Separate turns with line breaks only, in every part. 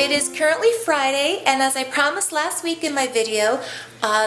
It is currently Friday, and as I promised last week in my video,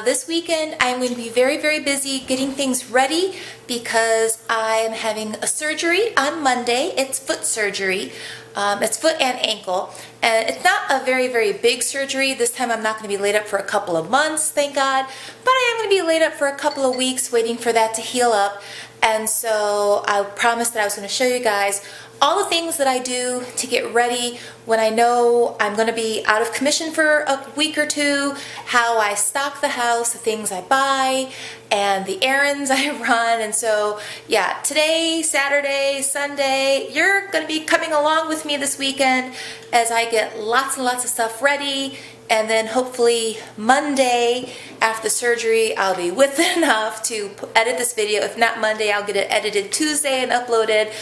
this weekend I'm going to be very busy getting things ready because I am having a surgery on Monday. It's foot surgery. It's foot and ankle, and it's not a very big surgery. This time I'm not going to be laid up for a couple of months, thank God, but I am going to be laid up for a couple of weeks waiting for that to heal up. And so I promised that I was going to show you guys all the things that I do to get ready when I know I'm going to be out of commission for a week or two, how I stock the house, the things I buy, and the errands I run. And so yeah, today, Saturday, Sunday, you're going to be coming along with me this weekend as I get lots and lots of stuff ready. And then hopefully Monday after the surgery, I'll be with enough to edit this video. If not Monday, I'll get it edited Tuesday and uploaded.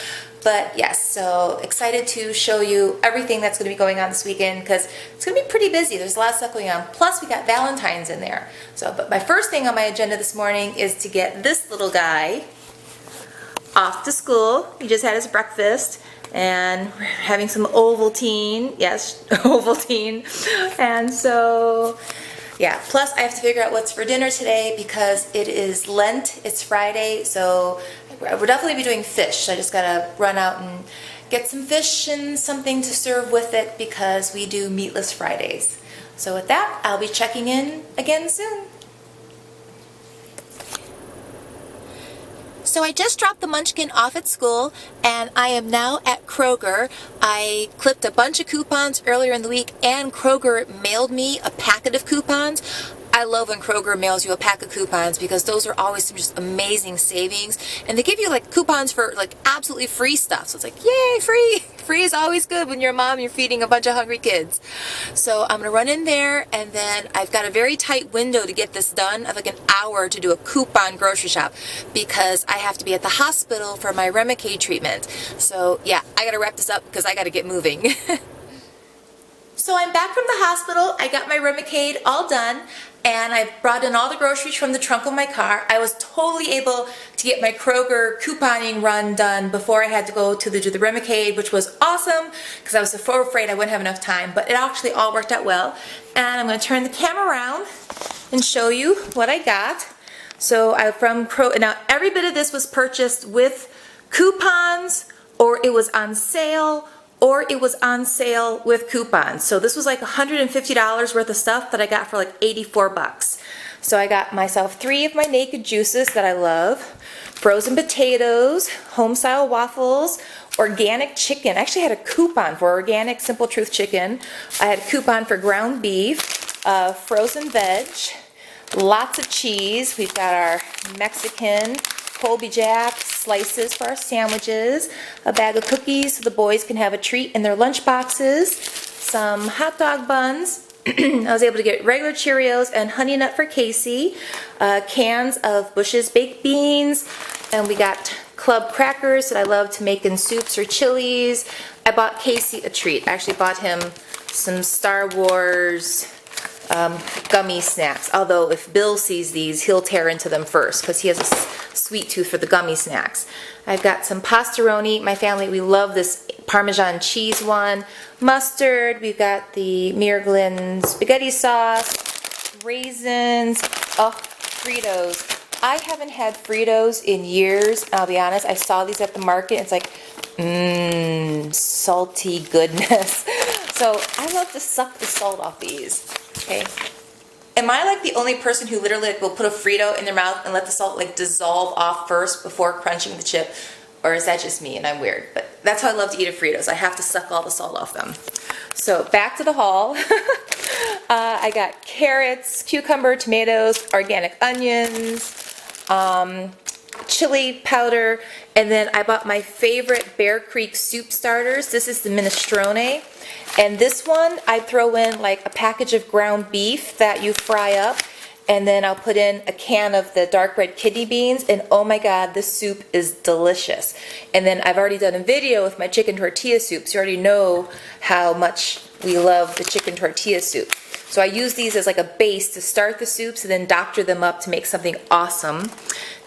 But yes, so excited to show you everything that's going to be going on this weekend because it's going to be pretty busy. There's a lot of stuff going on. Plus, we got Valentine's in there. So, but my first thing on my agenda this morning is to get this little guy off to school. He just had his breakfast. And we're having some Ovaltine. Yes, Ovaltine. And so, yeah. Plus, I have to figure out what's for dinner today because it is Lent. It's Friday, so we're definitely be doing fish. I just gotta run out and get some fish and something to serve with it because we do meatless Fridays. So with that, I'll be checking in again soon. So I just dropped the Munchkin off at school and I am now at Kroger. I clipped a bunch of coupons earlier in the week and Kroger mailed me a packet of coupons. I love when Kroger mails you a pack of coupons because those are always some just amazing savings, and they give you like coupons for like absolutely free stuff. So it's like, yay, free! Free is always good when you're a mom and you're feeding a bunch of hungry kids. So I'm gonna run in there, and then I've got a very tight window to get this done. I have like an hour to do a coupon grocery shop because I have to be at the hospital for my Remicade treatment. So yeah, I gotta wrap this up because I gotta get moving. So I'm back from the hospital. I got my Remicade all done, and I brought in all the groceries from the trunk of my car. I was totally able to get my Kroger couponing run done before I had to go to do the Remicade, which was awesome because I was so afraid I wouldn't have enough time, but it actually all worked out well. And I'm going to turn the camera around and show you what I got. So from Kroger. Now every bit of this was purchased with coupons, or it was on sale, or it was on sale with coupons. So this was like $150 worth of stuff that I got for like 84 bucks. So I got myself 3 of my naked juices that I love, frozen potatoes, home style waffles, organic chicken. I actually had a coupon for organic Simple Truth chicken. I had a coupon for ground beef, frozen veg, lots of cheese. We've got our Mexican Colby Jack slices for our sandwiches, a bag of cookies so the boys can have a treat in their lunch boxes, some hot dog buns. I was able to get regular Cheerios and Honey Nut for Casey, cans of Bush's baked beans, and we got club crackers that I love to make in soups or chilies. I bought Casey a treat. I actually bought him some Star Wars gummy snacks, although if Bill sees these, he'll tear into them first because he has a sweet tooth for the gummy snacks. I've got some pastaroni. My family, we love this Parmesan cheese one. Mustard. We've got the Mirglen spaghetti sauce. Raisins. Oh, Fritos. I haven't had Fritos in years. I'll be honest. I saw these at the market. It's like, salty goodness. So I love to suck the salt off these. Okay. Am I like the only person who literally will put a Frito in their mouth and let the salt like dissolve off first before crunching the chip? Or is that just me and I'm weird? But that's how I love to eat a Fritos. I have to suck all the salt off them. So back to the haul. I got carrots, cucumber, tomatoes, organic onions, chili powder, and then I bought my favorite Bear Creek soup starters. This is the minestrone. And this one, I throw in like a package of ground beef that you fry up, and then I'll put in a can of the dark red kidney beans, and oh my god, this soup is delicious. And then I've already done a video with my chicken tortilla soup, so you already know how much we love the chicken tortilla soup. So I use these as like a base to start the soups and then doctor them up to make something awesome.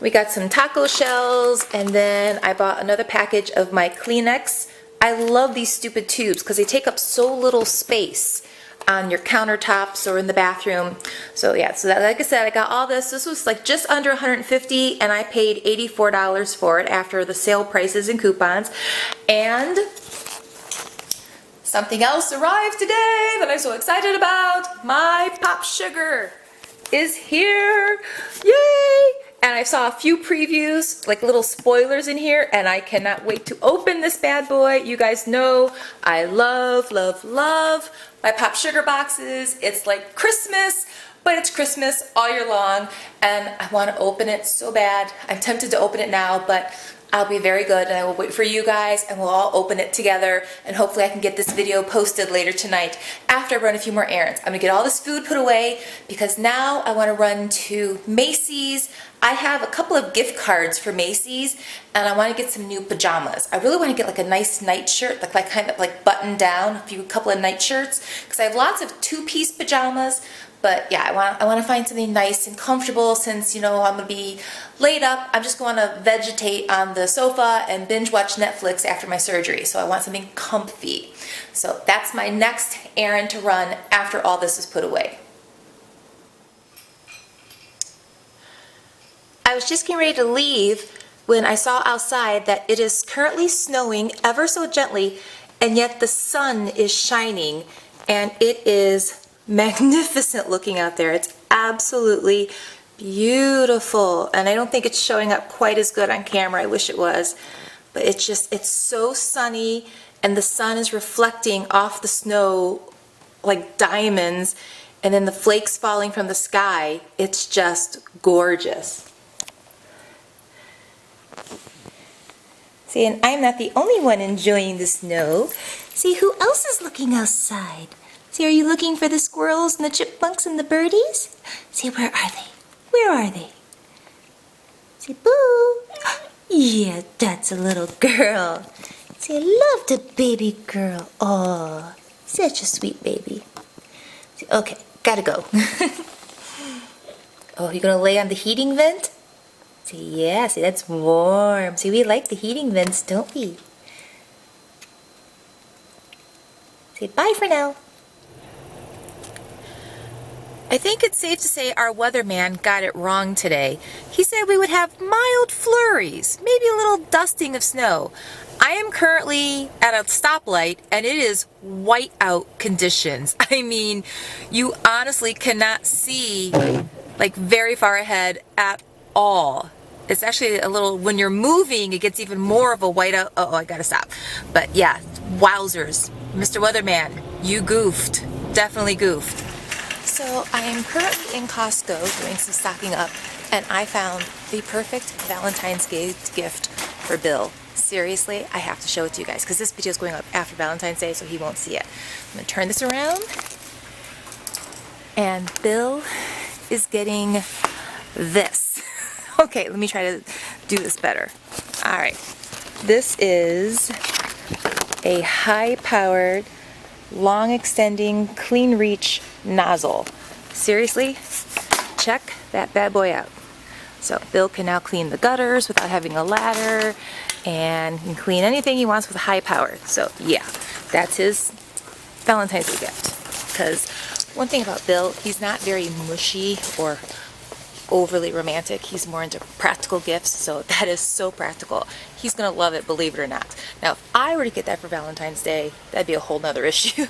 We got some taco shells, and then I bought another package of my Kleenex I love these stupid tubes because they take up so little space on your countertops or in the bathroom. So yeah, so that, like I said, I got all this. This was like just under $150 and I paid $84 for it after the sale prices and coupons. And something else arrived today that I'm so excited about. My pop sugar is here. Yay! And I saw a few previews, like little spoilers in here, and I cannot wait to open this bad boy. You guys know I love, love, love my pop sugar boxes. It's like Christmas, but it's Christmas all year long, and I want to open it so bad. I'm tempted to open it now, but I'll be very good, and I will wait for you guys, and we'll all open it together, and hopefully I can get this video posted later tonight after I run a few more errands. I'm gonna get all this food put away because now I want to run to Macy's. I have a couple of gift cards for Macy's, and I want to get some new pajamas. I really want to get like a nice night shirt, like kind of like button down, a couple of night shirts, because I have lots of two-piece pajamas. But yeah, I want to find something nice and comfortable since, you know, I'm going to be laid up. I'm just going to vegetate on the sofa and binge watch Netflix after my surgery. So I want something comfy. So that's my next errand to run after all this is put away. I was just getting ready to leave when I saw outside that it is currently snowing ever so gently, and yet the sun is shining, and it is magnificent looking out there. It's absolutely beautiful, and I don't think it's showing up quite as good on camera. I wish it was, but it's so sunny, and the sun is reflecting off the snow like diamonds, and then the flakes falling from the sky. It's just gorgeous. See, and I'm not the only one enjoying the snow. See, who else is looking outside? See, are you looking for the squirrels and the chipmunks and the birdies? See, where are they? Where are they? See, boo! Yeah, that's a little girl. See, I love the baby girl. Oh, such a sweet baby. See, okay, gotta go. Oh, you gonna lay on the heating vent? See, yeah, see, that's warm. See, we like the heating vents, don't we? Say bye for now. I think it's safe to say our weatherman got it wrong today. He said we would have mild flurries, maybe a little dusting of snow. I am currently at a stoplight and it is whiteout conditions. I mean, you honestly cannot see like very far ahead at all. It's actually a little, when you're moving, it gets even more of a whiteout. Oh, I gotta stop. But yeah, wowzers. Mr. Weatherman, you goofed. Definitely goofed. So I am currently in Costco doing some stocking up, and I found the perfect Valentine's Day gift for Bill. Seriously, I have to show it to you guys because this video is going up after Valentine's Day, so he won't see it. I'm going to turn this around, and Bill is getting this. Okay, let me try to do this better. All right, this is a high-powered, long-extending, clean-reach nozzle. Seriously, check that bad boy out. So Bill can now clean the gutters without having a ladder, and can clean anything he wants with high power. So yeah, that's his Valentine's Day gift. Because one thing about Bill, he's not very mushy or overly romantic. He's more into practical gifts, so that is so practical. He's gonna love it, believe it or not. Now, if I were to get that for Valentine's Day, that'd be a whole nother issue.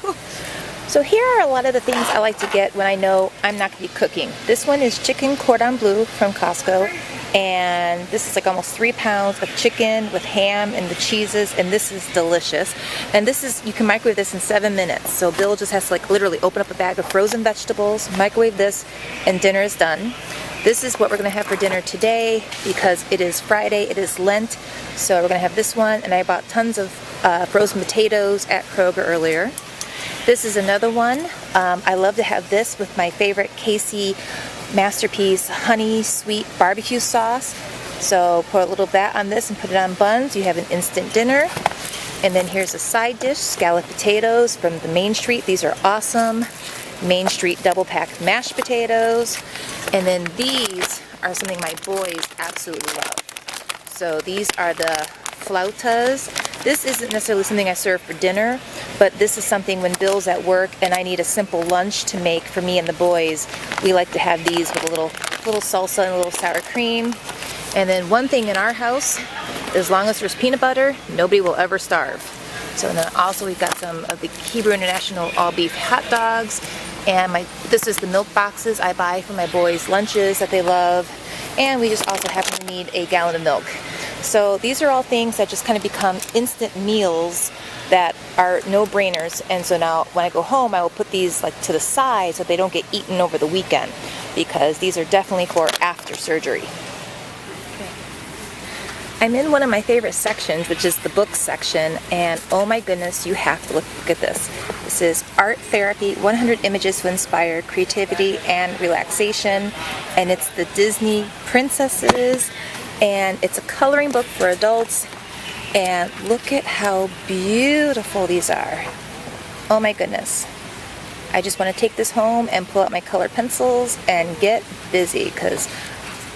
So here are a lot of the things I like to get when I know I'm not gonna be cooking. This one is chicken cordon bleu from Costco, and this is like almost 3 pounds of chicken with ham and the cheeses, and this is delicious. And this is, you can microwave this in 7 minutes. So Bill just has to like literally open up a bag of frozen vegetables, microwave this, and dinner is done. This is what we're going to have for dinner today because it is Friday, it is Lent, so we're going to have this one, and I bought tons of frozen potatoes at Kroger earlier. This is another one. I love to have this with my favorite Casey Masterpiece honey sweet barbecue sauce. So put a little of that on this and put it on buns. You have an instant dinner. And then here's a side dish, scalloped potatoes from the Main Street. These are awesome. Main Street double packed mashed potatoes. And then these are something my boys absolutely love. So these are the flautas. This isn't necessarily something I serve for dinner, but this is something when Bill's at work and I need a simple lunch to make for me and the boys. We like to have these with a little salsa and a little sour cream. And then one thing in our house, as long as there's peanut butter, nobody will ever starve. So then also we've got some of the Hebrew International all-beef hot dogs, and this is the milk boxes I buy for my boys' lunches that they love, and we just also happen to need a gallon of milk. So these are all things that just kind of become instant meals that are no-brainers, and so now when I go home I will put these like to the side so they don't get eaten over the weekend, because these are definitely for after surgery. I'm in one of my favorite sections, which is the books section, and oh my goodness, you have to look at this. This is Art Therapy, 100 Images to Inspire Creativity and Relaxation, and it's the Disney princesses, and it's a coloring book for adults, and look at how beautiful these are. Oh my goodness. I just want to take this home and pull out my colored pencils and get busy, because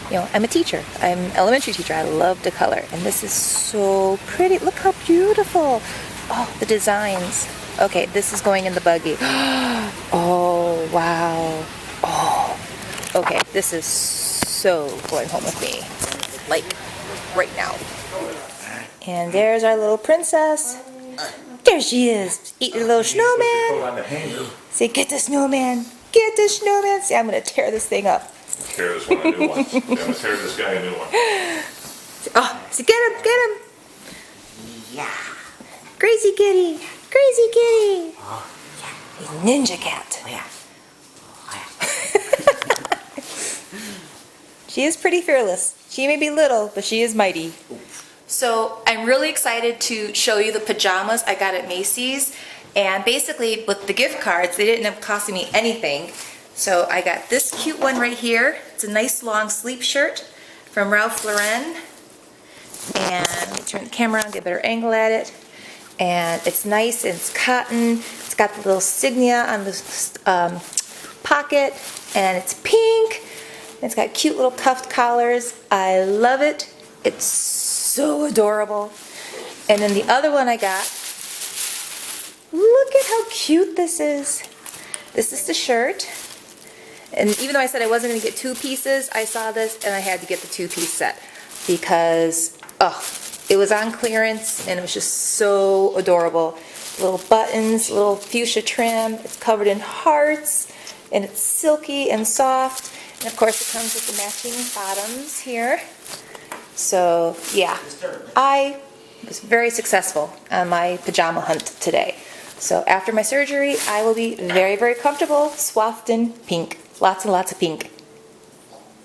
you know, I'm a teacher. I'm an elementary teacher. I love to color. And this is so pretty. Look how beautiful. Oh, the designs. Okay, this is going in the buggy. Oh, wow. Oh, okay, this is so going home with me. Like, right now. And there's our little princess. There she is. Eating a little snowman. Say, get the snowman. Get the snowman. See, I'm going to tear this thing up.
Tear this one a new one. I'm gonna tear this guy a new one.
Oh, so get him, get him. Yeah. Crazy kitty, crazy kitty. Oh, yeah. Ninja cat. Oh, yeah. Oh, yeah. She is pretty fearless. She may be little, but she is mighty. So I'm really excited to show you the pajamas I got at Macy's. And basically with the gift cards, they didn't end up costing me anything. So I got this cute one right here. It's a nice long sleep shirt from Ralph Lauren. And let me turn the camera on, get a better angle at it. And it's nice, and it's cotton. It's got the little insignia on the pocket, and it's pink. It's got cute little cuffed collars. I love it. It's so adorable. And then the other one I got, look at how cute this is. This is the shirt. And even though I said I wasn't going to get two pieces, I saw this and I had to get the two-piece set because, oh, it was on clearance and it was just so adorable. Little buttons, little fuchsia trim. It's covered in hearts and it's silky and soft. And of course it comes with the matching bottoms here. So yeah, I was very successful on my pajama hunt today. So after my surgery, I will be very, very comfortable, swathed in pink. Lots and lots of pink.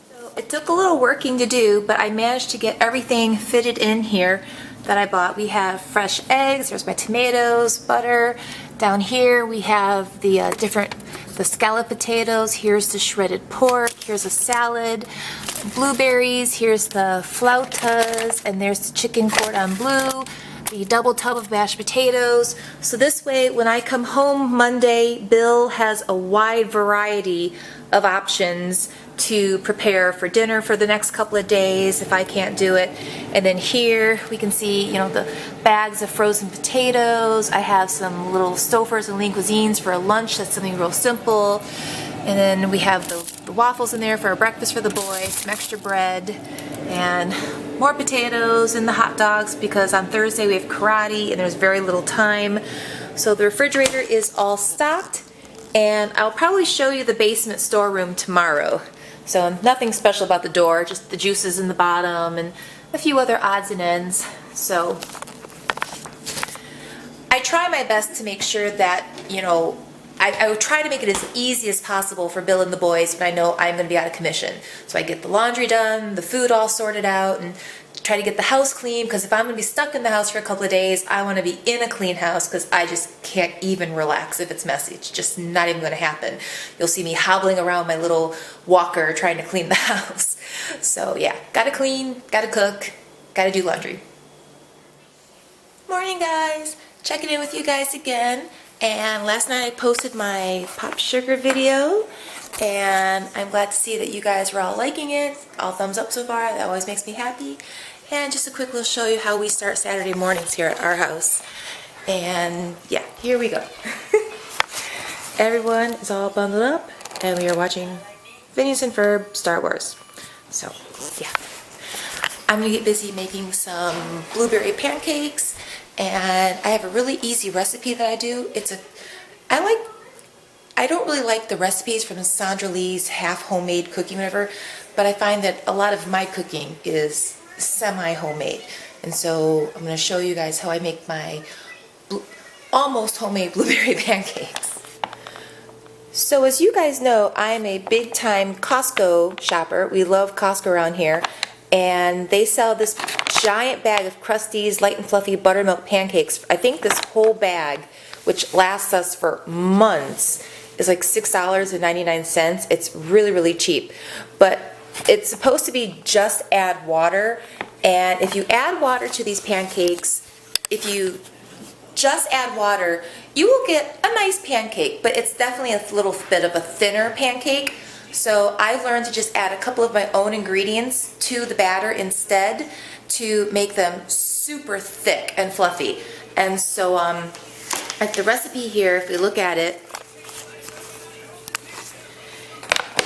So it took a little working to do, but I managed to get everything fitted in here that I bought. We have fresh eggs, there's my tomatoes, butter. Down here we have the the scallop potatoes, here's the shredded pork, here's a salad, blueberries, here's the flautas, and there's the chicken cordon bleu, the double tub of mashed potatoes. So this way, when I come home Monday, Bill has a wide variety of options to prepare for dinner for the next couple of days if I can't do it. And then here we can see, you know, the bags of frozen potatoes. I have some little Stouffer's and lean cuisines for a lunch. That's something real simple. And then we have the waffles in there for our breakfast for the boys, some extra bread, and more potatoes and the hot dogs because on Thursday we have karate and there's very little time. So the refrigerator is all stocked, and I'll probably show you the basement storeroom tomorrow. So nothing special about the door, just the juices in the bottom and a few other odds and ends. So I try my best to make sure that, you know, I would try to make it as easy as possible for Bill and the boys when I know I'm going to be out of commission. So I get the laundry done, the food all sorted out, and try to get the house clean, because if I'm going to be stuck in the house for a couple of days, I want to be in a clean house because I just can't even relax if it's messy. It's just not even going to happen. You'll see me hobbling around my little walker trying to clean the house. So yeah, gotta clean, gotta cook, gotta do laundry. Morning guys, checking in with you guys again. And last night I posted my pop sugar video, and I'm glad to see that you guys were all liking it. All thumbs up so far, that always makes me happy. And just a quick little show you how we start Saturday mornings here at our house. And yeah, here we go. Everyone is all bundled up and we are watching Phineas and Ferb Star Wars. So yeah, I'm gonna get busy making some blueberry pancakes, and I have a really easy recipe that I do. I don't really like the recipes from Sandra Lee's half homemade cooking, whatever, but I find that a lot of my cooking is semi-homemade. And so I'm going to show you guys how I make my almost homemade blueberry pancakes. So as you guys know, I am a big time Costco shopper. We love Costco around here. And they sell this giant bag of Krusteaz light and fluffy buttermilk pancakes. I think this whole bag, which lasts us for months, is like $6.99. It's really, really cheap. But it's supposed to be just add water. And if you add water to these pancakes, if you just add water, you will get a nice pancake, but it's definitely a little bit of a thinner pancake. So I've learned to just add a couple of my own ingredients to the batter instead to make them super thick and fluffy. And so like the recipe here, if we look at it,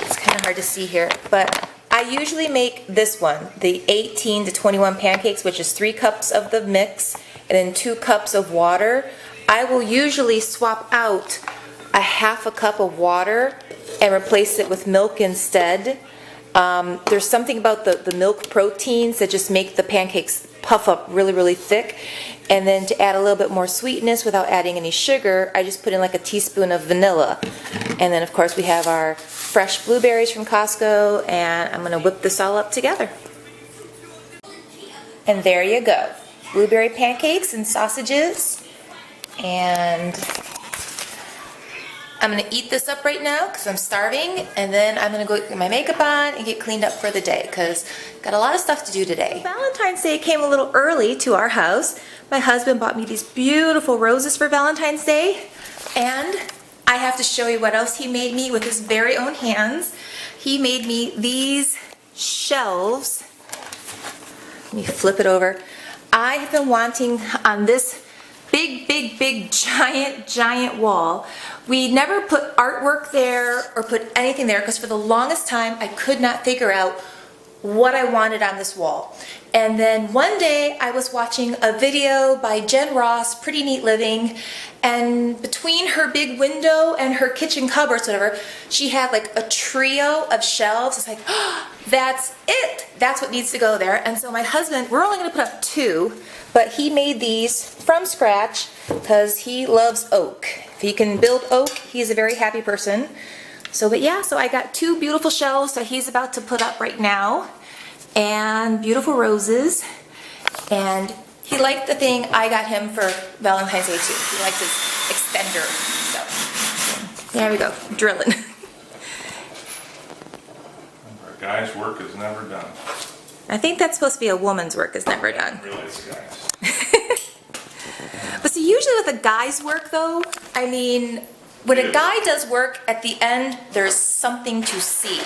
it's kind of hard to see here, but I usually make this one, the 18 to 21 pancakes, which is 3 cups of the mix and then 2 cups of water. I will usually swap out a half a cup of water and replace it with milk instead. There's something about the milk proteins that just make the pancakes puff up really, really thick. And then to add a little bit more sweetness without adding any sugar, I just put in like a teaspoon of vanilla. And then of course we have our fresh blueberries from Costco, and I'm gonna whip this all up together. And there you go. Blueberry pancakes and sausages. And I'm gonna eat this up right now because I'm starving, and then I'm gonna go get my makeup on and get cleaned up for the day because got a lot of stuff to do today. Valentine's Day came a little early to our house. My husband bought me these beautiful roses for Valentine's Day, and I have to show you what else he made me with his very own hands. He made me these shelves. Let me flip it over. I have been wanting on this big, giant wall. We never put artwork there or put anything there because for the longest time I could not figure out what I wanted on this wall. And then one day I was watching a video by Jen Ross, Pretty Neat Living, and between her big window and her kitchen cupboards, whatever, she had like a trio of shelves. It's like, oh, that's it. That's what needs to go there. And so my husband, we're only gonna put up 2, but he made these from scratch because he loves oak. If he can build oak, he's a very happy person. So, but yeah, so I got 2 beautiful shelves that he's about to put up right now, and beautiful roses. And he liked the thing I got him for Valentine's Day too. He liked his extender. So there we go, drilling.
A guy's work is never done.
I think that's supposed to be a woman's work is never done.
Really, it's guys.
But see, usually with a guy's work though, I mean, when a guy does work, at the end, there's something to see.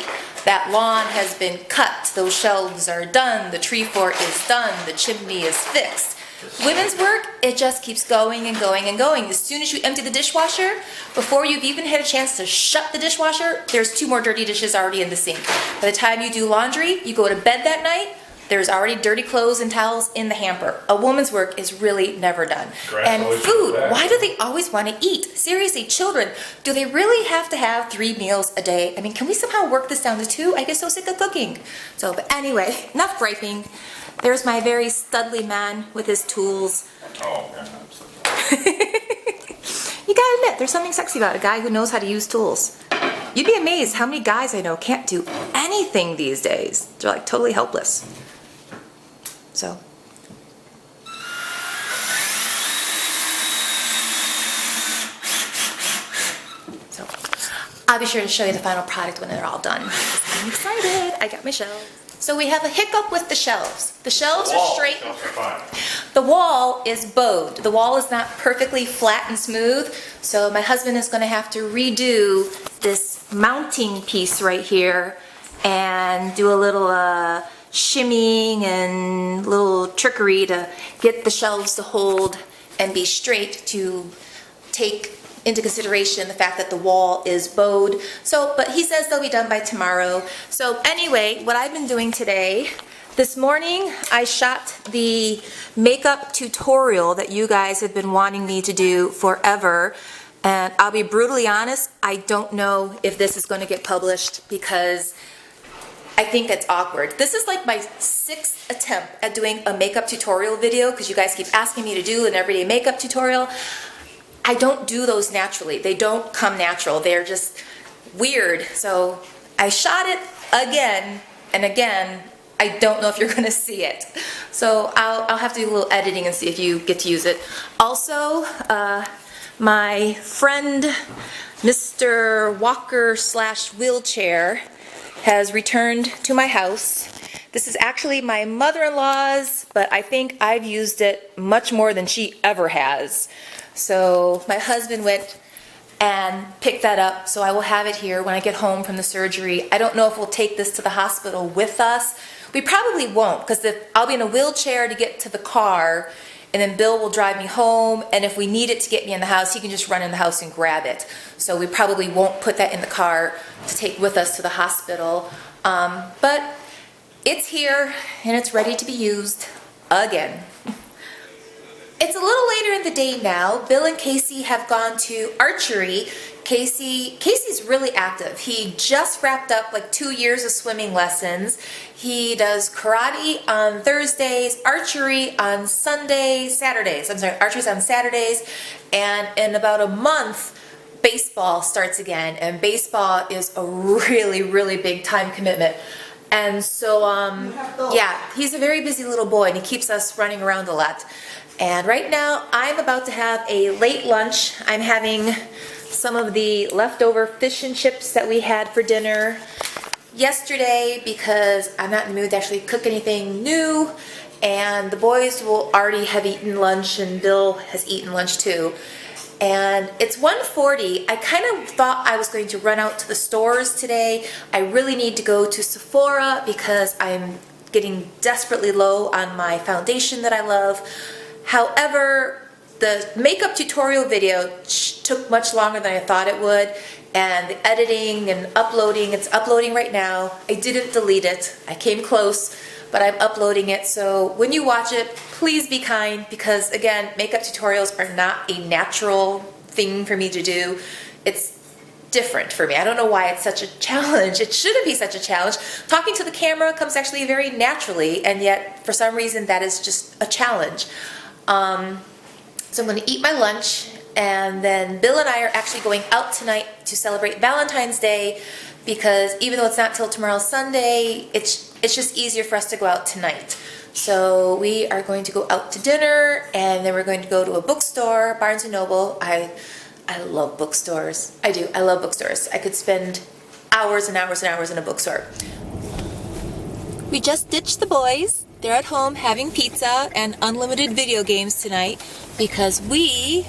That lawn has been cut, those shelves are done, the tree fort is done, the chimney is fixed. Women's work, it just keeps going and going and going. As soon as you empty the dishwasher, before you've even had a chance to shut the dishwasher, there's 2 more dirty dishes already in the sink. By the time you do laundry, you go to bed that night, there's already dirty clothes and towels in the hamper. A woman's work is really never done. And food, why do they always want to eat? Seriously, children, do they really have to have 3 meals a day? I mean, can we somehow work this down to 2? I get so sick of cooking. So, but anyway, enough griping. There's my very studly man with his tools.
Oh, yeah.
You gotta admit, there's something sexy about a guy who knows how to use tools. You'd be amazed how many guys I know can't do anything these days. They're like totally helpless. So. I'll be sure to show you the final product when they're all done. I'm excited. I got my shelves. So we have a hiccup with the shelves. The shelves are straight. The wall is bowed. The wall is not perfectly flat and smooth. So my husband is going to have to redo this mounting piece right here and do a little shimmying and little trickery to get the shelves to hold and be straight, to take into consideration the fact that the wall is bowed. So, but he says they'll be done by tomorrow. So anyway, what I've been doing today, this morning I shot the makeup tutorial that you guys have been wanting me to do forever. And I'll be brutally honest, I don't know if this is going to get published because I think it's awkward. This is like my 6th attempt at doing a makeup tutorial video because you guys keep asking me to do an everyday makeup tutorial. I don't do those naturally. They don't come natural. They're just weird. So I shot it again and again. I don't know if you're gonna see it. So I'll have to do a little editing and see if you get to use it. Also, my friend, Mr. Walker / wheelchair, has returned to my house. This is actually my mother-in-law's, but I think I've used it much more than she ever has. So my husband went and picked that up, so I will have it here when I get home from the surgery. I don't know if we'll take this to the hospital with us. We probably won't, because I'll be in a wheelchair to get to the car, and then Bill will drive me home, and if we need it to get me in the house, he can just run in the house and grab it. So we probably won't put that in the car to take with us to the hospital. But it's here, and it's ready to be used again. It's a little later in the day now. Bill and Casey have gone to archery. Casey's really active. He just wrapped up like 2 years of swimming lessons. He does karate on Thursdays, archery on Saturdays. Archery's on Saturdays. And in about a month, baseball starts again. And baseball is a really, really big time commitment. And so, yeah, he's a very busy little boy and he keeps us running around a lot. And right now, I'm about to have a late lunch. I'm having some of the leftover fish and chips that we had for dinner yesterday because I'm not in the mood to actually cook anything new. And the boys will already have eaten lunch and Bill has eaten lunch too. And it's 1:40. I kind of thought I was going to run out to the stores today. I really need to go to Sephora because I'm getting desperately low on my foundation that I love. However, the makeup tutorial video took much longer than I thought it would, and the editing and uploading, it's uploading right now. I didn't delete it. I came close, but I'm uploading it. So when you watch it, please be kind because, again, makeup tutorials are not a natural thing for me to do. It's different for me. I don't know why it's such a challenge. It shouldn't be such a challenge. Talking to the camera comes actually very naturally, and yet for some reason that is just a challenge. So I'm going to eat my lunch, and then Bill and I are actually going out tonight to celebrate Valentine's Day because even though it's not till tomorrow Sunday, it's just easier for us to go out tonight. So we are going to go out to dinner, and then we're going to go to a bookstore, Barnes & Noble. I love bookstores. I do. I love bookstores. I could spend hours and hours and hours in a bookstore. We just ditched the boys. They're at home having pizza and unlimited video games tonight because we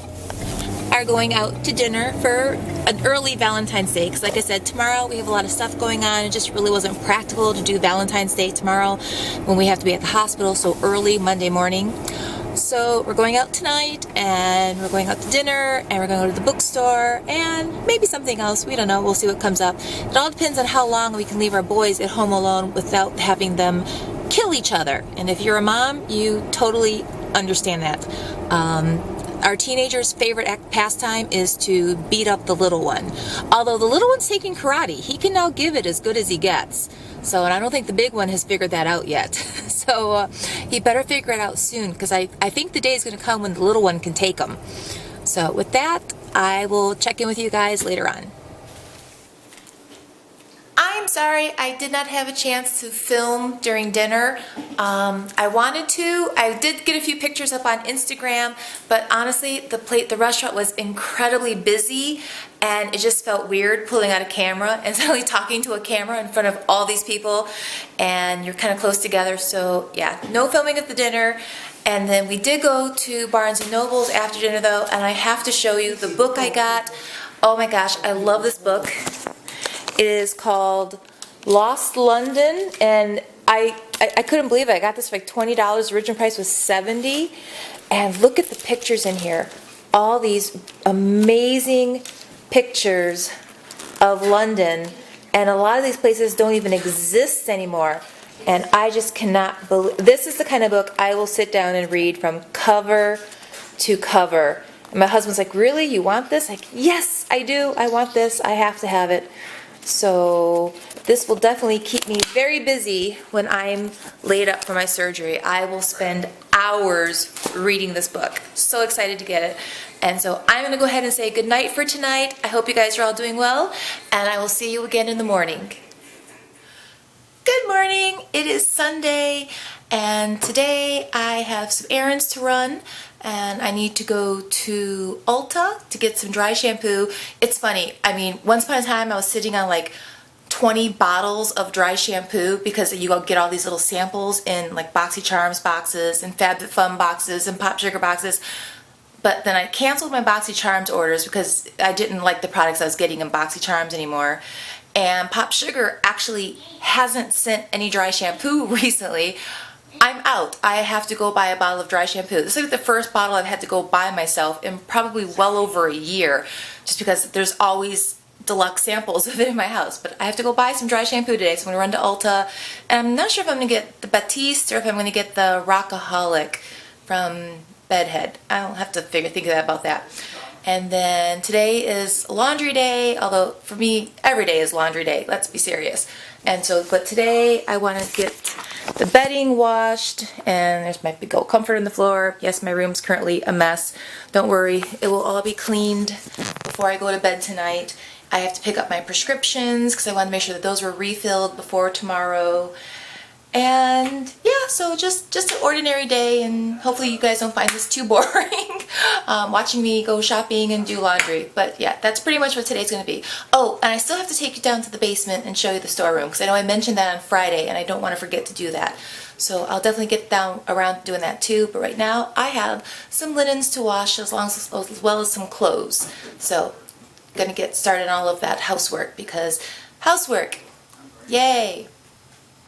are going out to dinner for an early Valentine's Day. Because like I said, tomorrow we have a lot of stuff going on. It just really wasn't practical to do Valentine's Day tomorrow when we have to be at the hospital so early Monday morning. So we're going out tonight, and we're going out to dinner, and we're going to go to the bookstore, and maybe something else. We don't know. We'll see what comes up. It all depends on how long we can leave our boys at home alone without having them kill each other. And if you're a mom, you totally understand that. Our teenager's favorite pastime is to beat up the little one. Although the little one's taking karate, he can now give it as good as he gets. So, and I don't think the big one has figured that out yet. So he better figure it out soon because I think the day is going to come when the little one can take him. So with that, I will check in with you guys later on. I'm sorry I did not have a chance to film during dinner. I wanted to. I did get a few pictures up on Instagram, but honestly, the restaurant was incredibly busy, and it just felt weird pulling out a camera and suddenly talking to a camera in front of all these people, and you're kind of close together. So yeah, no filming at the dinner. And then we did go to Barnes & Noble's after dinner though, and I have to show you the book I got. Oh my gosh, I love this book. It is called Lost London, and I I couldn't believe it. I got this for like $20. Original price was $70. And look at the pictures in here. All these amazing pictures of London. And a lot of these places don't even exist anymore. And I just cannot believe, this is the kind of book I will sit down and read from cover to cover. And my husband's like, really? You want this? Like, yes, I do. I want this. I have to have it. So this will definitely keep me very busy when I'm laid up for my surgery. I will spend hours reading this book. So excited to get it. And so I'm going to go ahead and say goodnight for tonight. I hope you guys are all doing well, and I will see you again in the morning. Good morning. It is Sunday, and today I have some errands to run, and I need to go to Ulta to get some dry shampoo. It's funny. I mean, once upon a time I was sitting on like 20 bottles of dry shampoo because you go get all these little samples in like BoxyCharms boxes and FabFitFun boxes and Pop Sugar boxes. But then I canceled my BoxyCharms orders because I didn't like the products I was getting in BoxyCharms anymore. And Pop Sugar actually hasn't sent any dry shampoo recently. I'm out. I have to go buy a bottle of dry shampoo. This is like the first bottle I've had to go buy myself in probably well over a year, just because there's always deluxe samples of it in my house. But I have to go buy some dry shampoo today, so I'm going to run to Ulta. And I'm not sure if I'm going to get the Batiste or if I'm going to get the Rockaholic from Bedhead. I'll have to think about that. And then today is laundry day, although for me every day is laundry day, let's be serious. And so, but today I want to get the bedding washed, and there's my big old comfort on the floor. Yes, my room's currently a mess. Don't worry, it will all be cleaned before I go to bed tonight. I have to pick up my prescriptions because I want to make sure that those were refilled before tomorrow. And yeah, so just an ordinary day, and hopefully you guys don't find this too boring, watching me go shopping and do laundry. But yeah, that's pretty much what today's going to be. Oh, and I still have to take you down to the basement and show you the storeroom, because I know I mentioned that on Friday and I don't want to forget to do that. So I'll definitely get down around doing that too. But right now I have some linens to wash as well as some clothes. So I'm going to get started on all of that housework, because housework, yay,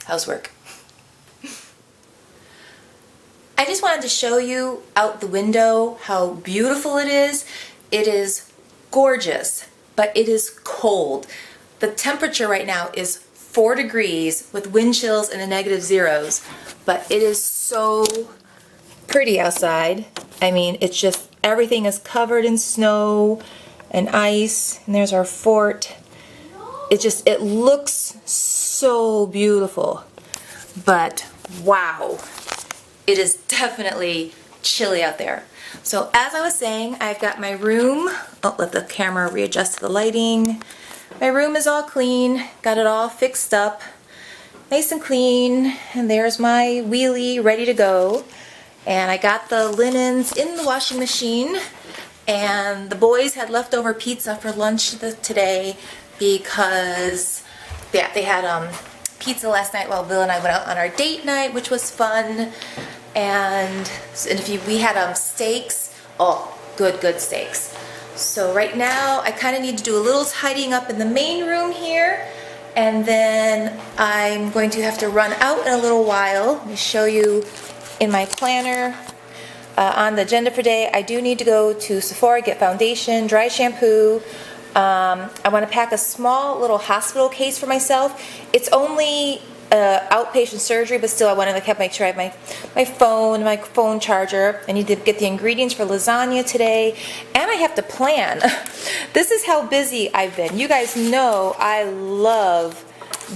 housework. I just wanted to show you out the window how beautiful it is. It is gorgeous, but it is cold. The temperature right now is 4 degrees with wind chills in the negative zeros, but it is so pretty outside. I mean, it's just, everything is covered in snow and ice, and there's our fort. It looks so beautiful, but wow. It is definitely chilly out there. So as I was saying, I've got my room. Oh, let the camera readjust to the lighting. My room is all clean. Got it all fixed up. Nice and clean. And there's my wheelie ready to go. And I got the linens in the washing machine. And the boys had leftover pizza for lunch today because they had pizza last night while Bill and I went out on our date night, which was fun. And we had steaks. Oh, good steaks. So right now I kind of need to do a little tidying up in the main room here, and then I'm going to have to run out in a little while. Let me show you in my planner. On the agenda for today, I do need to go to Sephora, get foundation, dry shampoo. I want to pack a small little hospital case for myself. It's only outpatient surgery, but still I want to make sure I have my phone charger. I need to get the ingredients for lasagna today, and I have to plan. This is how busy I've been. You guys know I love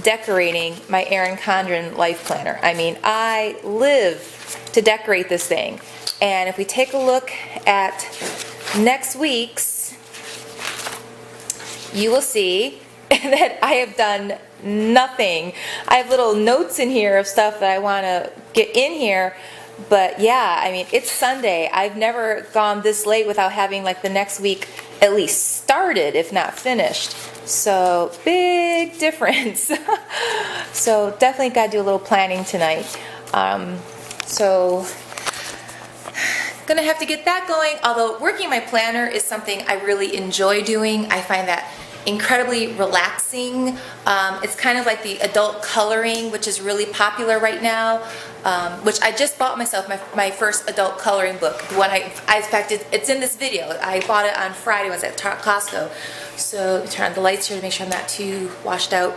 decorating my Erin Condren life planner. I mean, I live to decorate this thing. And if we take a look at next week's, you will see that I have done nothing. I have little notes in here of stuff that I want to get in here, but yeah, I mean, it's Sunday. I've never gone this late without having like the next week at least started, if not finished. So big difference. So definitely got to do a little planning tonight. So gonna have to get that going, although working my planner is something I really enjoy doing. I find that incredibly relaxing. It's kind of like the adult coloring, which is really popular right now, which I just bought myself my first adult coloring book. The one in fact, it's in this video. I bought it on Friday. I was at Costco. So let me turn on the lights here to make sure I'm not too washed out.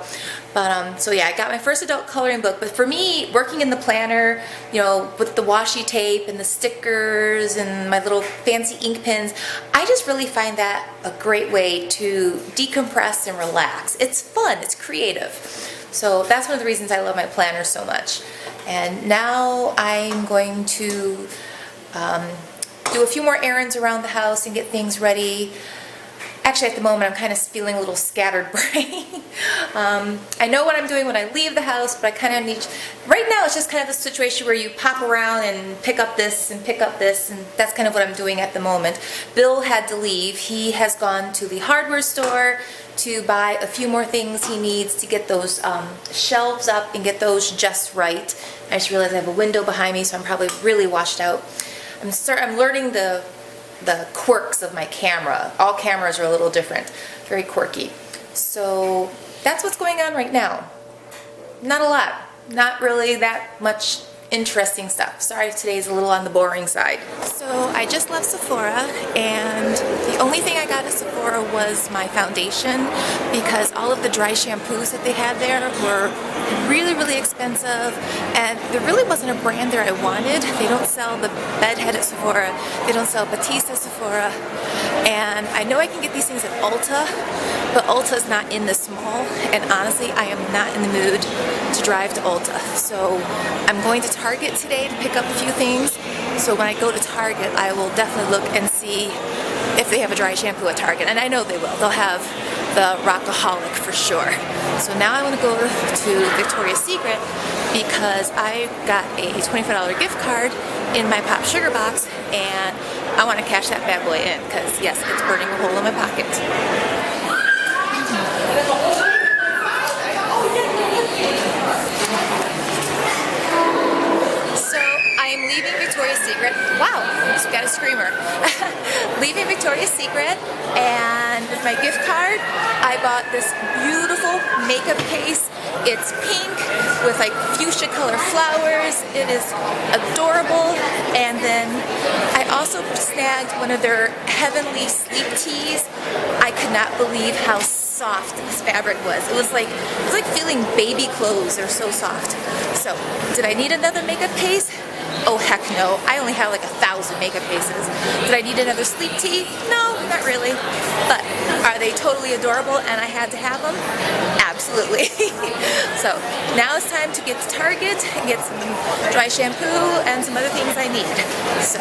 But so yeah, I got my first adult coloring book. But for me, working in the planner, you know, with the washi tape and the stickers and my little fancy ink pens, I just really find that a great way to decompress and relax. It's fun, it's creative. So that's one of the reasons I love my planner so much. And now I'm going to do a few more errands around the house and get things ready. Actually, at the moment, I'm kind of feeling a little scattered brain. I know what I'm doing when I leave the house, but I kind of need... Right now, it's just kind of a situation where you pop around and pick up this, and that's kind of what I'm doing at the moment. Bill had to leave. He has gone to the hardware store to buy a few more things he needs to get those shelves up and get those just right. I just realized I have a window behind me, so I'm probably really washed out. I'm learning the quirks of my camera. All cameras are a little different, very quirky. So that's what's going on right now. Not a lot, not really that much interesting stuff. Sorry if today's a little on the boring side. So I just left Sephora, and the only thing I got at Sephora was my foundation, because all of the dry shampoos that they had there were really, really expensive, and there really wasn't a brand there I wanted. They don't sell the Bedhead at Sephora, they don't sell Batiste at Sephora, and I know I can get these things at Ulta, but Ulta's not in this mall, and honestly, I am not in the mood to drive to Ulta. So I'm going to Target today to pick up a few things. So when I go to Target, I will definitely look and see if they have a dry shampoo at Target. And I know they will. They'll have the Rockaholic for sure. So now I want to go to Victoria's Secret because I got a $25 gift card in my Pop Sugar box, and I want to cash that bad boy in because, yes, it's burning a hole in my pocket. I'm leaving Victoria's Secret. Wow, just got a screamer. Leaving Victoria's Secret, and with my gift card, I bought this beautiful makeup case. It's pink with like fuchsia color flowers. It is adorable. And then I also snagged one of their Heavenly Sleep Teas. I could not believe how soft this fabric was. It was like feeling baby clothes. They're so soft. So, did I need another makeup case? Oh heck no, I only have like 1,000 makeup cases. Did I need another sleep tea? No, not really. But are they totally adorable and I had to have them? Absolutely. So now it's time to get to Target and get some dry shampoo and some other things I need. So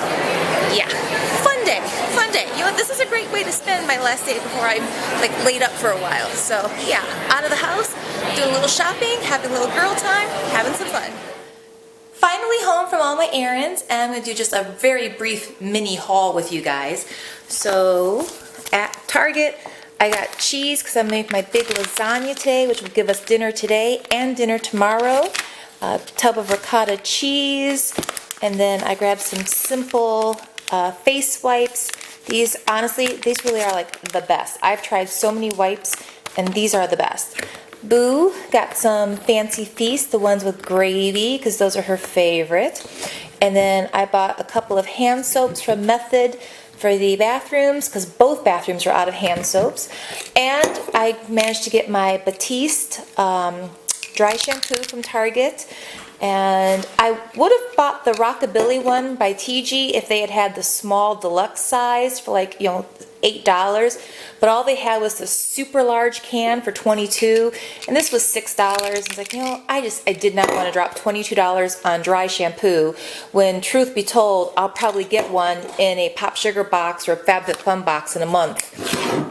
yeah, fun day, fun day. You know, this is a great way to spend my last day before I'm like laid up for a while. So yeah, out of the house, doing a little shopping, having a little girl time, having some fun. Finally home from all my errands, and I'm going to do just a very brief mini haul with you guys. So at Target, I got cheese because I'm going to make my big lasagna today, which will give us dinner today and dinner tomorrow. A tub of ricotta cheese, and then I grabbed some simple face wipes. These, honestly, these really are like the best. I've tried so many wipes, and these are the best. Boo got some Fancy Feast, the ones with gravy, because those are her favorite. And then I bought a couple of hand soaps from Method for the bathrooms, because both bathrooms are out of hand soaps. And I managed to get my Batiste dry shampoo from Target. And I would have bought the Rockabilly one by TG if they had had the small deluxe size for like, you know, $8, but all they had was the super large can for $22, and this was $6. It's like, you know, I did not want to drop $22 on dry shampoo when, truth be told, I'll probably get one in a Pop Sugar box or a FabFitFun box in a month.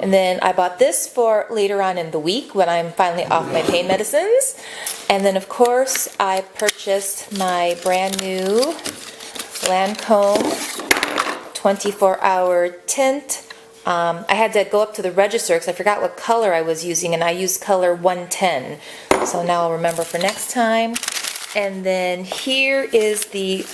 And then I bought this for later on in the week when I'm finally off my pain medicines. And then, of course, I purchased my brand new Lancome 24-hour tint. I had to go up to the register because I forgot what color I was using, and I used color 110. So now I'll remember for next time. And then here is the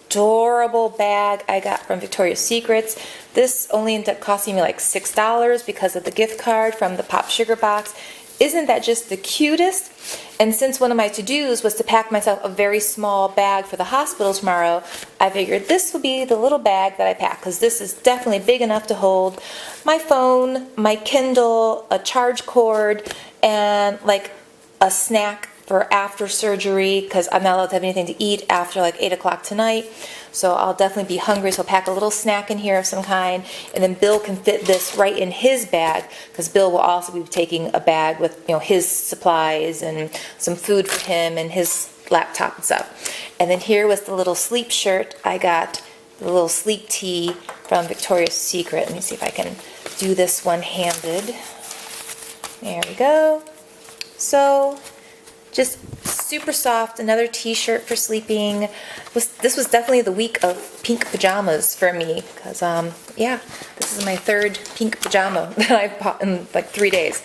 adorable bag I got from Victoria's Secrets. This only ended up costing me like $6 because of the gift card from the Pop Sugar box. Isn't that just the cutest? And since one of my to-dos was to pack myself a very small bag for the hospital tomorrow, I figured this would be the little bag that I pack, because this is definitely big enough to hold my phone, my Kindle, a charge cord, and like a snack for after surgery, because I'm not allowed to have anything to eat after like 8 o'clock tonight. So I'll definitely be hungry, so I'll pack a little snack in here of some kind, and then Bill can fit this right in his bag, because Bill will also be taking a bag with, you know, his supplies and some food for him and his laptop and stuff. And then here was the little sleep shirt. I got the little sleep tee from Victoria's Secret. Let me see if I can do this one-handed. There we go. So just super soft, another t-shirt for sleeping. This was definitely the week of pink pajamas for me, because yeah, this is my third pink pajama that I've bought in like 3 days.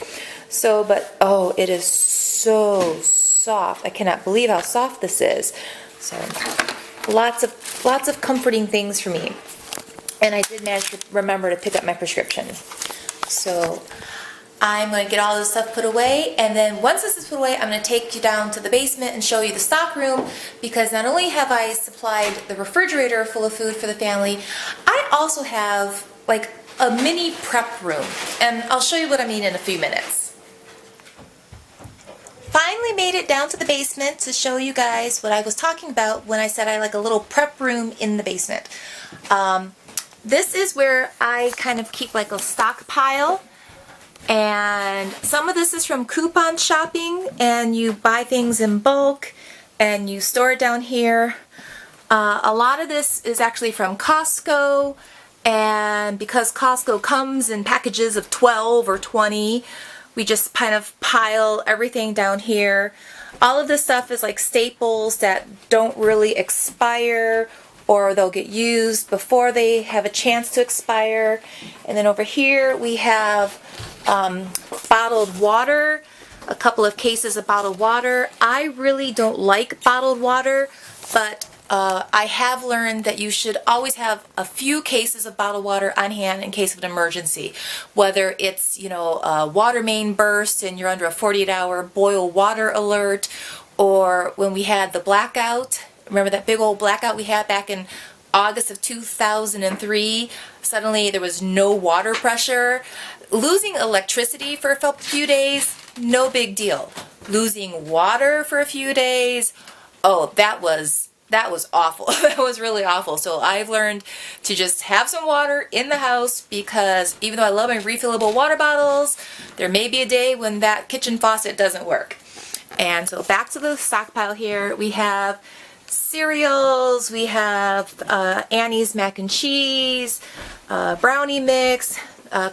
So, but oh, it is so soft. I cannot believe how soft this is. So lots of comforting things for me. And I did manage to remember to pick up my prescription. So I'm going to get all this stuff put away, and then once this is put away, I'm going to take you down to the basement and show you the stock room, because not only have I supplied the refrigerator full of food for the family, I also have like a mini prep room, and I'll show you what I mean in a few minutes. Finally made it down to the basement to show you guys what I was talking about when I said I like a little prep room in the basement. This is where I kind of keep like a stockpile. And some of this is from coupon shopping, and you buy things in bulk and you store it down here. A lot of this is actually from Costco, and because Costco comes in packages of 12 or 20, we just kind of pile everything down here. All of this stuff is like staples that don't really expire, or they'll get used before they have a chance to expire. And then over here we have bottled water, a couple of cases of bottled water. I really don't like bottled water, but I have learned that you should always have a few cases of bottled water on hand in case of an emergency. Whether it's, you know, a water main burst and you're under a 48-hour boil water alert, or when we had the blackout. Remember that big old blackout we had back in August of 2003? Suddenly there was no water pressure. Losing electricity for a few days, no big deal. Losing water for a few days, oh, that was awful. That was really awful. So I've learned to just have some water in the house, because even though I love my refillable water bottles, there may be a day when that kitchen faucet doesn't work. And so back to the stockpile here, we have cereals, we have Annie's mac and cheese, brownie mix,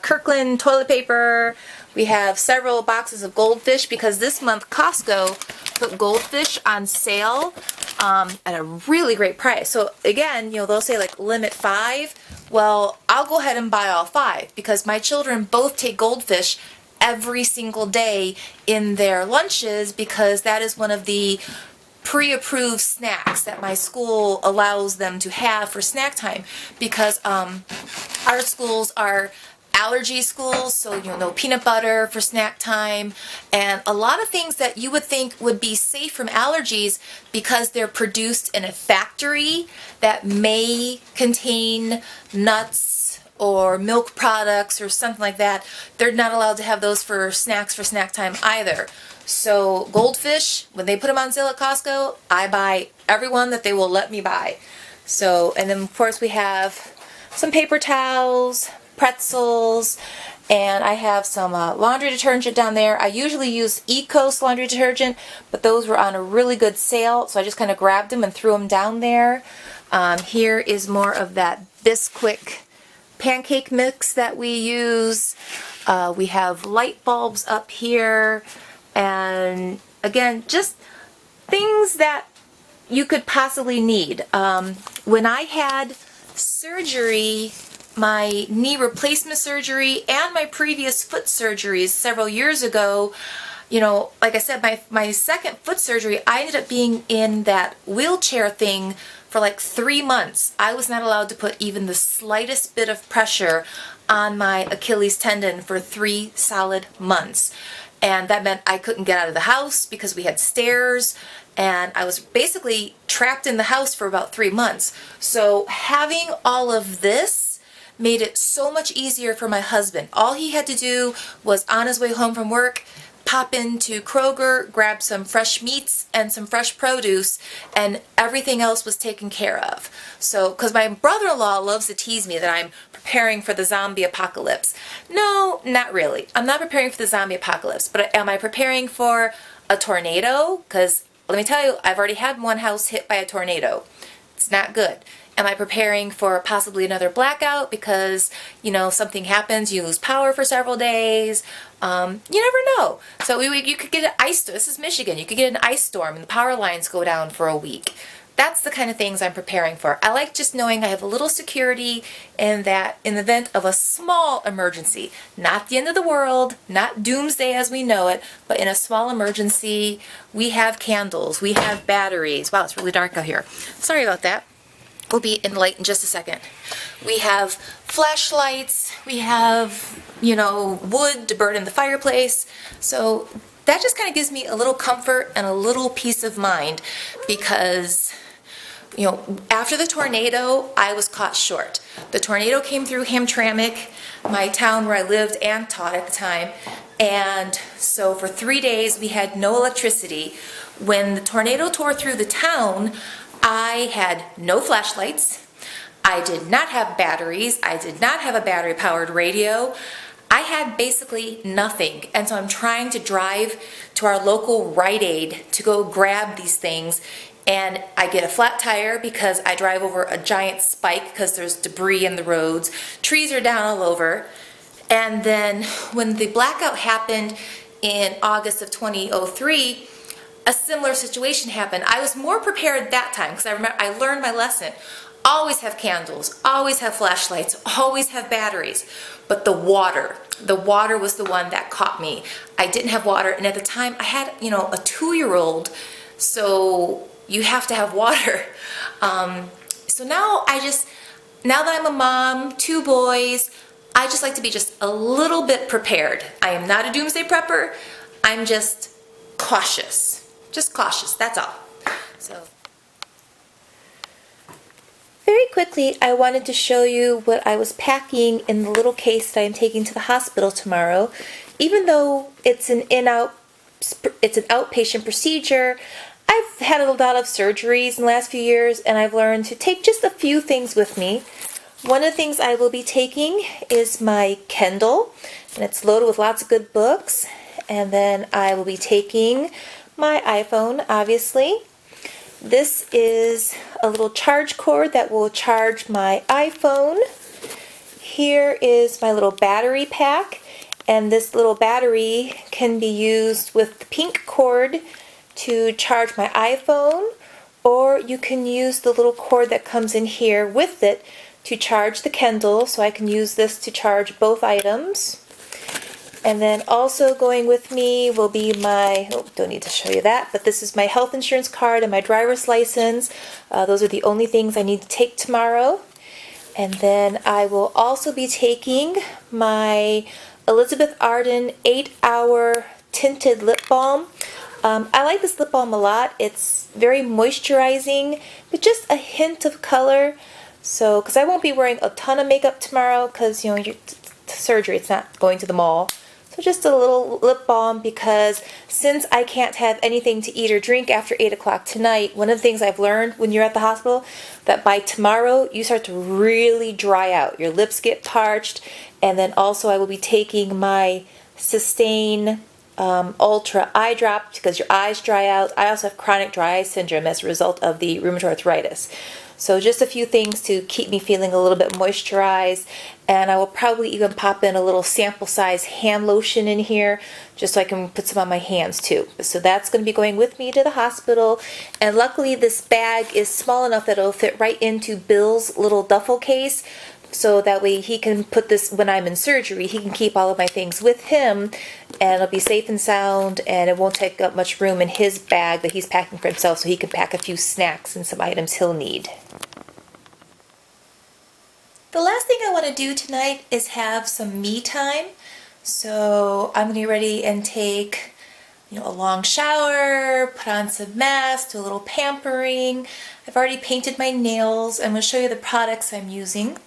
Kirkland toilet paper. We have several boxes of goldfish, because this month Costco put goldfish on sale at a really great price. So again, you know, they'll say like limit 5. Well, I'll go ahead and buy all 5, because my children both take goldfish every single day in their lunches, because that is one of the pre-approved snacks that my school allows them to have for snack time, because our schools are allergy schools, so you know, no peanut butter for snack time, and a lot of things that you would think would be safe from allergies, because they're produced in a factory that may contain nuts or milk products or something like that, they're not allowed to have those for snacks for snack time either. So goldfish, when they put them on sale at Costco, I buy every one that they will let me buy. So, and then of course we have some paper towels, pretzels, and I have some laundry detergent down there. I usually use Ecos laundry detergent, but those were on a really good sale, so I just kind of grabbed them and threw them down there. Here is more of that Bisquick pancake mix that we use. We have light bulbs up here, and again, just things that you could possibly need. When I had surgery, my knee replacement surgery and my previous foot surgeries several years ago, like I said, my second foot surgery, I ended up being in that wheelchair thing for like 3 months. I was not allowed to put even the slightest bit of pressure on my Achilles tendon for 3 solid months. And that meant I couldn't get out of the house because we had stairs, and I was basically trapped in the house for about 3 months. So having all of this made it so much easier for my husband. All he had to do was, on his way home from work, pop into Kroger, grab some fresh meats and some fresh produce, and everything else was taken care of. So, because my brother-in-law loves to tease me that I'm preparing for the zombie apocalypse. No, not really. I'm not preparing for the zombie apocalypse, but am I preparing for a tornado? Because let me tell you, I've already had one house hit by a tornado. It's not good. Am I preparing for possibly another blackout because, something happens, you lose power for several days? You never know. So you could get an ice storm. This is Michigan. You could get an ice storm and the power lines go down for a week. That's the kind of things I'm preparing for. I like just knowing I have a little security in that in the event of a small emergency, not the end of the world, not doomsday as we know it, but in a small emergency, we have candles, we have batteries. Wow, it's really dark out here. Sorry about that. We'll be in light in just a second. We have flashlights, we have, wood to burn in the fireplace. So that just kind of gives me a little comfort and a little peace of mind because, after the tornado, I was caught short. The tornado came through Hamtramck, my town where I lived and taught at the time. And so for 3 days, we had no electricity. When the tornado tore through the town, I had no flashlights. I did not have batteries. I did not have a battery-powered radio. I had basically nothing. And so I'm trying to drive to our local Rite Aid to go grab these things. And I get a flat tire because I drive over a giant spike because there's debris in the roads. Trees are down all over. And then when the blackout happened in August of 2003, a similar situation happened. I was more prepared that time because I learned my lesson. Always have candles, always have flashlights, always have batteries. But the water was the one that caught me. I didn't have water, and at the time I had, a 2-year-old, so you have to have water. So now now that I'm a mom, 2 boys, I just like to be just a little bit prepared. I am not a doomsday prepper. I'm just cautious. Just cautious, that's all. So, very quickly, I wanted to show you what I was packing in the little case that I'm taking to the hospital tomorrow. Even though it's an outpatient procedure, I've had a lot of surgeries in the last few years, and I've learned to take just a few things with me. One of the things I will be taking is my Kindle, and it's loaded with lots of good books. And then I will be taking my iPhone, obviously. This is a little charge cord that will charge my iPhone. Here is my little battery pack, and this little battery can be used with the pink cord to charge my iPhone, or you can use the little cord that comes in here with it to charge the Kindle, so I can use this to charge both items. And then also going with me will be my, don't need to show you that, but this is my health insurance card and my driver's license. Those are the only things I need to take tomorrow. And then I will also be taking my Elizabeth Arden 8-hour tinted lip balm. I like this lip balm a lot. It's very moisturizing, but just a hint of color. So, because I won't be wearing a ton of makeup tomorrow because, surgery, it's not going to the mall. So just a little lip balm because since I can't have anything to eat or drink after 8 o'clock tonight, one of the things I've learned when you're at the hospital, that by tomorrow you start to really dry out. Your lips get parched, and then also I will be taking my Sustain Ultra eye drop because your eyes dry out. I also have chronic dry eye syndrome as a result of the rheumatoid arthritis. So just a few things to keep me feeling a little bit moisturized, and I will probably even pop in a little sample size hand lotion in here just so I can put some on my hands too. So that's going to be going with me to the hospital, and luckily this bag is small enough that it'll fit right into Bill's little duffel case so that way he can put this, when I'm in surgery, he can keep all of my things with him, and it'll be safe and sound, and it won't take up much room in his bag that he's packing for himself, so he can pack a few snacks and some items he'll need. The last thing I want to do tonight is have some me time. So I'm going to get ready and take a long shower, put on some masks, do a little pampering. I've already painted my nails. I'm going to show you the products I'm using.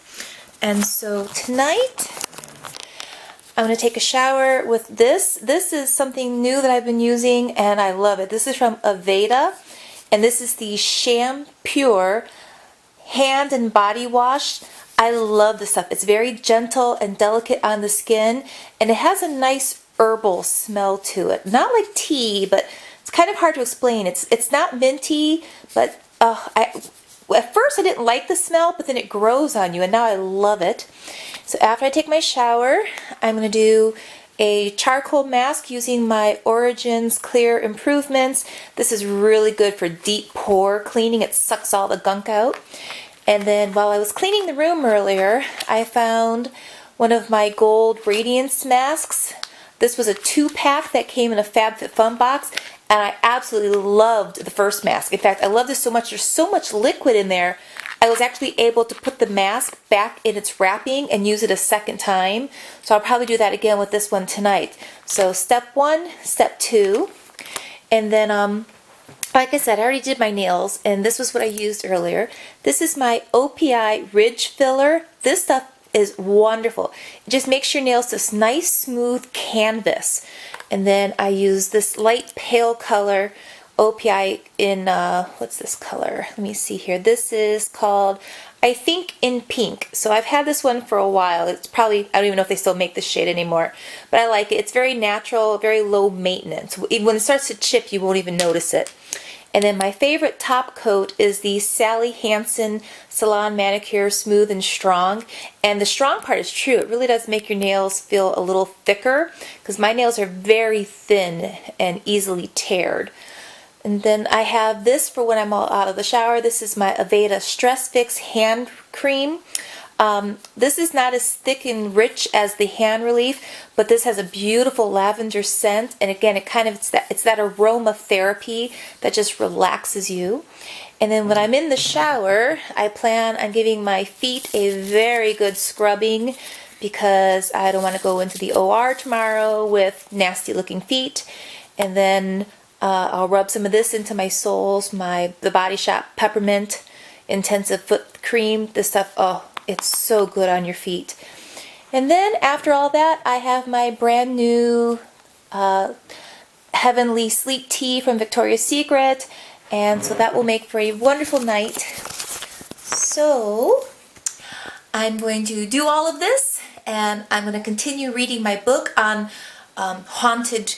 And so tonight I'm going to take a shower with this. This is something new that I've been using and I love it. This is from Aveda, and this is the Sham Pure Hand and Body Wash. I love this stuff. It's very gentle and delicate on the skin, and it has a nice herbal smell to it. Not like tea, but it's kind of hard to explain. It's not minty, but at first I didn't like the smell, but then it grows on you, and now I love it. So after I take my shower, I'm going to do a charcoal mask using my Origins Clear Improvements. This is really good for deep pore cleaning. It sucks all the gunk out. And then while I was cleaning the room earlier, I found one of my gold radiance masks. This was a 2-pack that came in a FabFitFun box, and I absolutely loved the first mask. In fact, I love this so much. There's so much liquid in there. I was actually able to put the mask back in its wrapping and use it a second time. So I'll probably do that again with this one tonight. So step 1, step 2, and then like I said, I already did my nails, and this was what I used earlier. This is my OPI Ridge Filler. This stuff is wonderful. It just makes your nails this nice, smooth canvas. And then I use this light pale color OPI in, what's this color? Let me see here. This is called, I think, in pink. So I've had this one for a while. It's probably, I don't even know if they still make this shade anymore, but I like it. It's very natural, very low maintenance. When it starts to chip, you won't even notice it. And then my favorite top coat is the Sally Hansen Salon Manicure Smooth and Strong. And the strong part is true. It really does make your nails feel a little thicker, because my nails are very thin and easily teared. And then I have this for when I'm all out of the shower. This is my Aveda Stress Fix Hand Cream. This is not as thick and rich as the hand relief, but this has a beautiful lavender scent, and again, it's that aromatherapy that just relaxes you. And then when I'm in the shower, I plan on giving my feet a very good scrubbing, because I don't want to go into the OR tomorrow with nasty looking feet. And then I'll rub some of this into my soles, the Body Shop Peppermint Intensive Foot Cream. This stuff, oh, it's so good on your feet. And then after all that, I have my brand new Heavenly Sleep Tea from Victoria's Secret, and so that will make for a wonderful night. So I'm going to do all of this, and I'm going to continue reading my book on haunted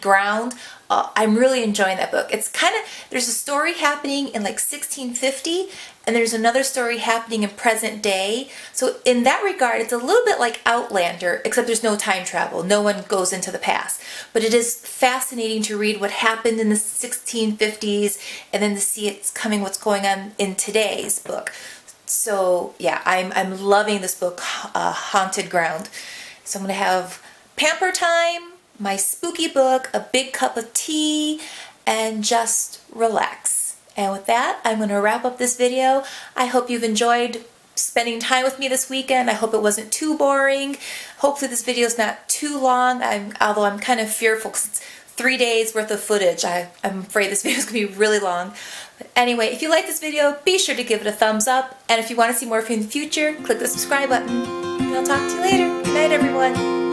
ground. I'm really enjoying that book. It's kind of, there's a story happening in like 1650, and there's another story happening in present day. So in that regard, it's a little bit like Outlander, except there's no time travel. No one goes into the past. But it is fascinating to read what happened in the 1650s, and then to see what's going on in today's book. So yeah, I'm loving this book, Haunted Ground. So I'm going to have pamper time, my spooky book, a big cup of tea, and just relax. And with that, I'm going to wrap up this video. I hope you've enjoyed spending time with me this weekend. I hope it wasn't too boring. Hopefully this video is not too long, although I'm kind of fearful because it's 3 days worth of footage. I'm afraid this video is going to be really long. But anyway, if you like this video, be sure to give it a thumbs up. And if you want to see more from me in the future, click the subscribe button. And I'll talk to you later. Good night, everyone.